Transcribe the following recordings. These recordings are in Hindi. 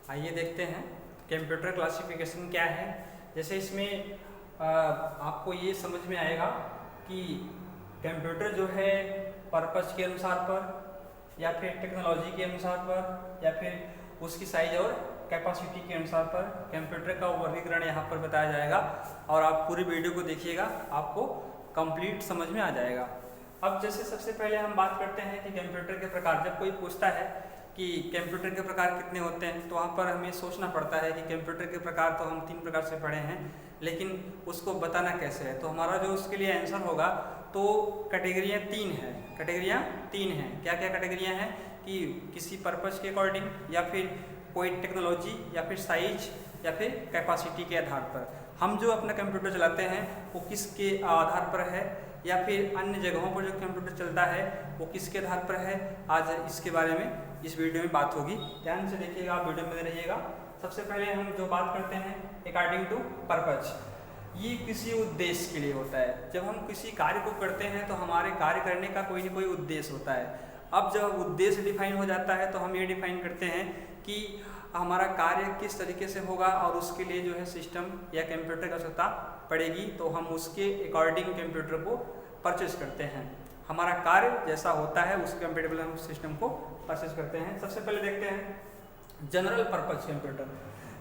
आइए देखते हैं कंप्यूटर क्लासिफिकेशन क्या है। जैसे इसमें आपको ये समझ में आएगा कि कंप्यूटर जो है पर्पस के अनुसार पर या फिर टेक्नोलॉजी के अनुसार पर या फिर उसकी साइज और कैपेसिटी के अनुसार पर कंप्यूटर का वर्गीकरण यहाँ पर बताया जाएगा और आप पूरी वीडियो को देखिएगा, आपको कंप्लीट समझ में आ जाएगा। अब जैसे सबसे पहले हम बात करते हैं कि कंप्यूटर के प्रकार। जब कोई पूछता है कि कंप्यूटर के प्रकार कितने होते हैं तो वहाँ पर हमें सोचना पड़ता है कि कंप्यूटर के प्रकार तो हम 3 प्रकार से पढ़े हैं, लेकिन उसको बताना कैसे है। तो हमारा जो उसके लिए आंसर होगा तो कैटेगरियाँ 3 हैं। कैटेगरियाँ 3 हैं। क्या क्या कैटेगरियाँ हैं कि किसी पर्पस के अकॉर्डिंग या फिर कोई टेक्नोलॉजी या फिर साइज या फिर कैपेसिटी के आधार पर हम जो अपना कंप्यूटर चलाते हैं वो किसके आधार पर है या फिर अन्य जगहों पर जो कंप्यूटर चलता है वो किसके आधार पर है। आज इसके बारे में इस वीडियो में बात होगी, ध्यान से देखिएगा, आप वीडियो में रहिएगा। सबसे पहले हम जो बात करते हैं अकॉर्डिंग टू पर्पज, ये किसी उद्देश्य के लिए होता है। जब हम किसी कार्य को करते हैं तो हमारे कार्य करने का कोई न कोई उद्देश्य होता है। अब जब उद्देश्य डिफाइन हो जाता है तो हम ये डिफाइन करते हैं कि हमारा कार्य किस तरीके से होगा और उसके लिए जो है सिस्टम या कंप्यूटर की आवश्यकता पड़ेगी, तो हम उसके अकॉर्डिंग कंप्यूटर को परचेज करते हैं। हमारा कार्य जैसा होता है उसके कंपेटेबल हम सिस्टम को परचेज करते हैं। सबसे पहले देखते हैं जनरल पर्पज कंप्यूटर।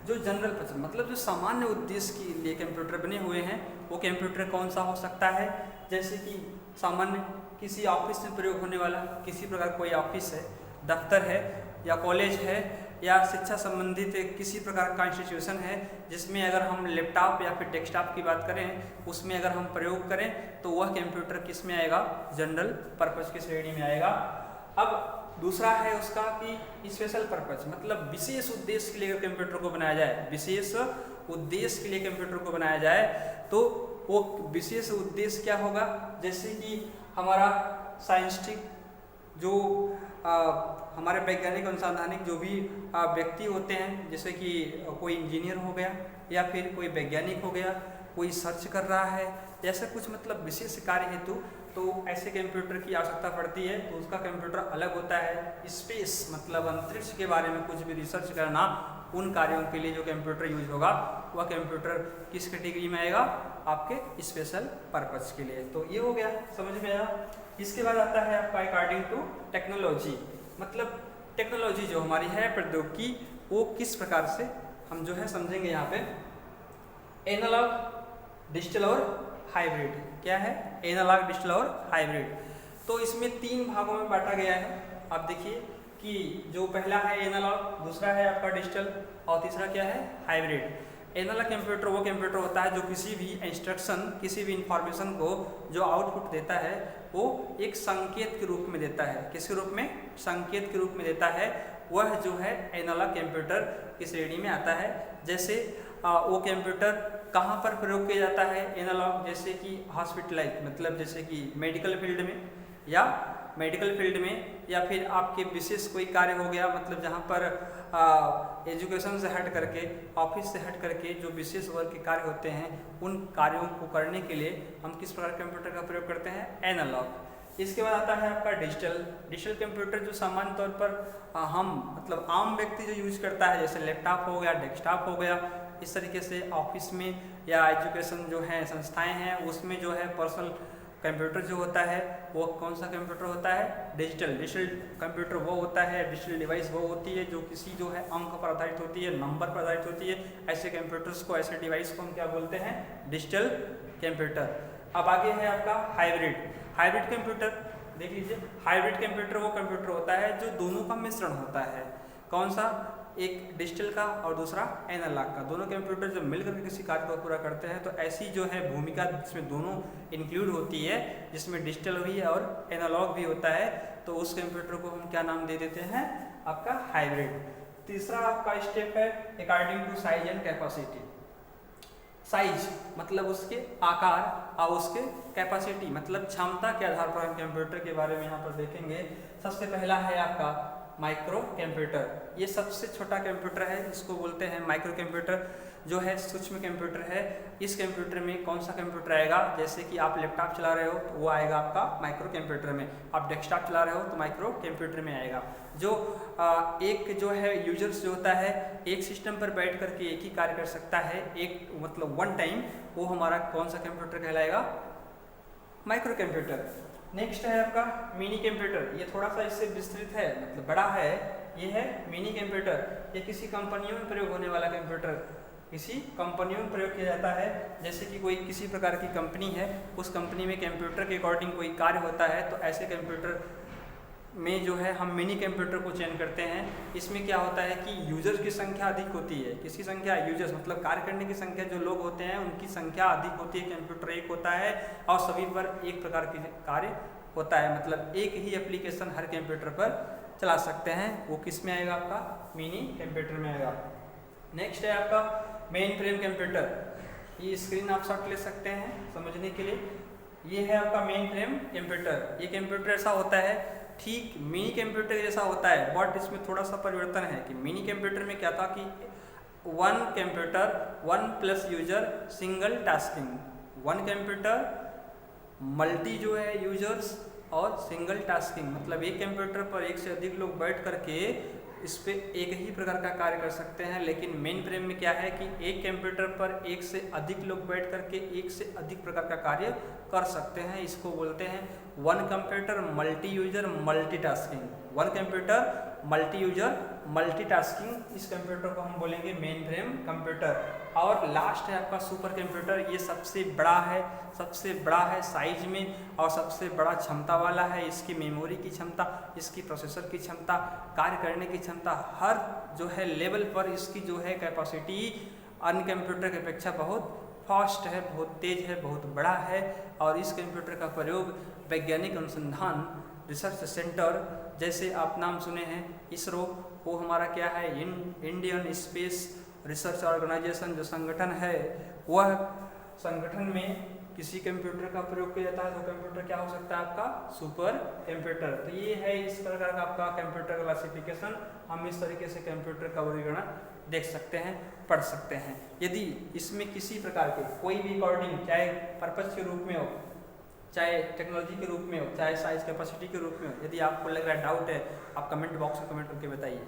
जो जनरल पर्पज मतलब जो सामान्य उद्देश्य के लिए कंप्यूटर बने हुए हैं वो कंप्यूटर कौन सा हो सकता है। जैसे कि सामान्य किसी ऑफिस में प्रयोग होने वाला, किसी प्रकार कोई ऑफिस है, दफ्तर है या कॉलेज है या शिक्षा संबंधित किसी प्रकार का इंस्टीट्यूशन है जिसमें अगर हम लैपटॉप या फिर डेस्कटॉप की बात करें उसमें अगर हम प्रयोग करें तो वह कंप्यूटर किस में आएगा, जनरल पर्पज की श्रेणी में आएगा। अब दूसरा है उसका कि स्पेशल पर्पज मतलब विशेष उद्देश्य के लिए कंप्यूटर को बनाया जाए, विशेष उद्देश्य के लिए कंप्यूटर को बनाया जाए तो वो विशेष उद्देश्य क्या होगा। जैसे कि हमारा साइंटिफिक जो हमारे वैज्ञानिक अनुसंधानिक जो भी व्यक्ति होते हैं, जैसे कि कोई इंजीनियर हो गया या फिर कोई वैज्ञानिक हो गया, कोई सर्च कर रहा है, ऐसा कुछ मतलब विशेष कार्य हेतु तो ऐसे कंप्यूटर की आवश्यकता पड़ती है। तो उसका कंप्यूटर अलग होता है। स्पेस मतलब अंतरिक्ष के बारे में कुछ भी रिसर्च करना, उन कार्यों के लिए जो कंप्यूटर यूज होगा वह कंप्यूटर किस कैटेगरी में आएगा, आपके स्पेशल पर्पज के लिए। तो ये हो गया, समझ में आया। इसके बाद आता है आपका अकॉर्डिंग टू टेक्नोलॉजी मतलब टेक्नोलॉजी जो हमारी है प्रौद्योगिकी वो किस प्रकार से हम जो है समझेंगे। यहाँ पे एनालॉग, डिजिटल और हाइब्रिड। क्या है एनालॉग, डिजिटल और हाइब्रिड। तो इसमें 3 भागों में बांटा गया है। आप देखिए कि जो पहला है एनालॉग, दूसरा है आपका डिजिटल और तीसरा क्या है, हाइब्रिड। एनालॉग कंप्यूटर वो कंप्यूटर होता है जो किसी भी इंस्ट्रक्शन, किसी भी इंफॉर्मेशन को जो आउटपुट देता है वो एक संकेत के रूप में देता है। किस रूप में, संकेत के रूप में देता है। वह जो है एनालॉग कंप्यूटर की श्रेणी में आता है। जैसे वो कंप्यूटर कहाँ पर प्रयोग किया जाता है एनालॉग, जैसे कि हॉस्पिटलाइज मतलब जैसे कि मेडिकल फील्ड में या फिर आपके विशेष कोई कार्य हो गया, मतलब जहाँ पर एजुकेशन से हट करके, ऑफिस से हट करके जो विशेष वर्ग के कार्य होते हैं उन कार्यों को करने के लिए हम किस प्रकार कंप्यूटर का प्रयोग करते हैं, एनालॉग। इसके बाद आता है आपका डिजिटल। डिजिटल कंप्यूटर जो सामान्य तौर पर हम मतलब आम व्यक्ति जो यूज करता है, जैसे लैपटॉप हो गया, डेस्कटॉप हो गया, इस तरीके से ऑफिस में या एजुकेशन जो है संस्थाएं हैं उसमें जो है पर्सनल कंप्यूटर जो होता है वो कौन सा कंप्यूटर होता है, डिजिटल। डिजिटल कंप्यूटर वो होता है, डिजिटल डिवाइस वो होती है जो किसी जो है अंक पर आधारित होती है, नंबर पर आधारित होती है। ऐसे कंप्यूटर्स को, ऐसे डिवाइस को हम क्या बोलते हैं, डिजिटल कंप्यूटर। अब आगे है आपका हाइब्रिड। हाइब्रिड कंप्यूटर देख लीजिए। हाइब्रिड कंप्यूटर वो कंप्यूटर होता है जो दोनों का मिश्रण होता है। कौन सा, एक डिजिटल का और दूसरा एनालॉग का। दोनों कंप्यूटर जब मिलकर के किसी कार्य को पूरा करते हैं तो ऐसी जो है भूमिका जिसमें दोनों इंक्लूड होती है, जिसमें डिजिटल भी है और एनालॉग भी होता है, तो उस कंप्यूटर को हम क्या नाम दे देते हैं, आपका हाइब्रिड। तीसरा आपका स्टेप है according to size and capacity. Size मतलब उसके आकार और उसके कैपेसिटी मतलब क्षमता के आधार पर हम कंप्यूटर के बारे में यहाँ पर देखेंगे। सबसे पहला है आपका माइक्रो कंप्यूटर। ये सबसे छोटा कंप्यूटर है, इसको बोलते हैं माइक्रो कंप्यूटर, जो है सूक्ष्म कंप्यूटर है। इस कंप्यूटर में कौन सा कंप्यूटर आएगा, जैसे कि आप लैपटॉप चला रहे हो तो वो आएगा आपका माइक्रो कंप्यूटर में, आप डेस्कटॉप चला रहे हो तो माइक्रो कंप्यूटर में आएगा। जो एक जो है यूजर्स जो होता है एक सिस्टम पर बैठ करके एक ही कार्य कर सकता है, एक मतलब वन टाइम, वो हमारा कौन सा कंप्यूटर कहलाएगा, माइक्रो कंप्यूटर। नेक्स्ट है आपका मिनी कंप्यूटर। ये थोड़ा सा इससे विस्तृत है, मतलब बड़ा है। ये है मिनी कंप्यूटर। ये किसी कंपनियों में प्रयोग होने वाला कंप्यूटर, किसी कंपनियों में प्रयोग किया जाता है। जैसे कि कोई किसी प्रकार की कंपनी है, उस कंपनी में कंप्यूटर के अकॉर्डिंग कोई कार्य होता है, तो ऐसे कंप्यूटर में जो है हम मिनी कंप्यूटर को चयन करते हैं। इसमें क्या होता है कि यूजर्स की संख्या अधिक होती है। किसकी संख्या, यूजर्स मतलब कार्य करने की संख्या, जो लोग होते हैं उनकी संख्या अधिक होती है। कंप्यूटर एक होता है और सभी पर एक प्रकार के कार्य होता है, मतलब एक ही एप्लीकेशन हर कंप्यूटर पर चला सकते हैं। वो किस में आएगा, आपका मिनी कंप्यूटर में आएगा। नेक्स्ट है आपका मेन फ्रेम कंप्यूटर। ये स्क्रीन आप शॉट ले सकते हैं समझने के लिए। ये है आपका मेन फ्रेम कंप्यूटर। ये कंप्यूटर ऐसा होता है, ठीक मिनी कंप्यूटर जैसा होता है, बट इसमें थोड़ा सा परिवर्तन है कि मिनी कंप्यूटर में क्या था कि one computer, one plus user, single tasking. One computer multi जो है यूजर्स और सिंगल टास्किंग, मतलब एक कंप्यूटर पर एक से अधिक लोग बैठ करके इस पे एक ही प्रकार का कार्य कर सकते हैं। लेकिन मेन फ्रेम में क्या है कि एक कंप्यूटर पर एक से अधिक लोग बैठ करके एक से अधिक प्रकार का कार्य कर सकते हैं। इसको बोलते हैं one computer multi user multitasking. One computer multi user multitasking, इस कंप्यूटर को हम बोलेंगे मेन फ्रेम कंप्यूटर। और लास्ट है आपका सुपर कंप्यूटर। ये सबसे बड़ा है साइज में और सबसे बड़ा क्षमता वाला है। इसकी मेमोरी की क्षमता, इसकी प्रोसेसर की क्षमता, कार्य करने की क्षमता, हर जो है लेवल पर इसकी जो है कैपेसिटी अन्य कंप्यूटर की अपेक्षा बहुत फास्ट है, बहुत तेज है, बहुत बड़ा है। और इस कंप्यूटर का प्रयोग वैज्ञानिक अनुसंधान रिसर्च सेंटर, जैसे आप नाम सुने हैं इसरो, वो हमारा क्या है इंडियन स्पेस रिसर्च ऑर्गेनाइजेशन जो संगठन है, वह संगठन में किसी कंप्यूटर का प्रयोग किया जाता है। तो कंप्यूटर क्या हो सकता है, आपका सुपर कंप्यूटर। तो ये है इस प्रकार का आपका कंप्यूटर क्लासिफिकेशन। हम इस तरीके से कंप्यूटर का वर्गीकरण देख सकते हैं, पढ़ सकते हैं। यदि इसमें किसी प्रकार के कोई भी अकॉर्डिंग, चाहे पर्पज के रूप में हो, चाहे टेक्नोलॉजी के रूप में हो, चाहे साइज कैपेसिटी के रूप में हो, यदि आपको लग रहा है डाउट है, आप कमेंट बॉक्स में कमेंट करके बताइए।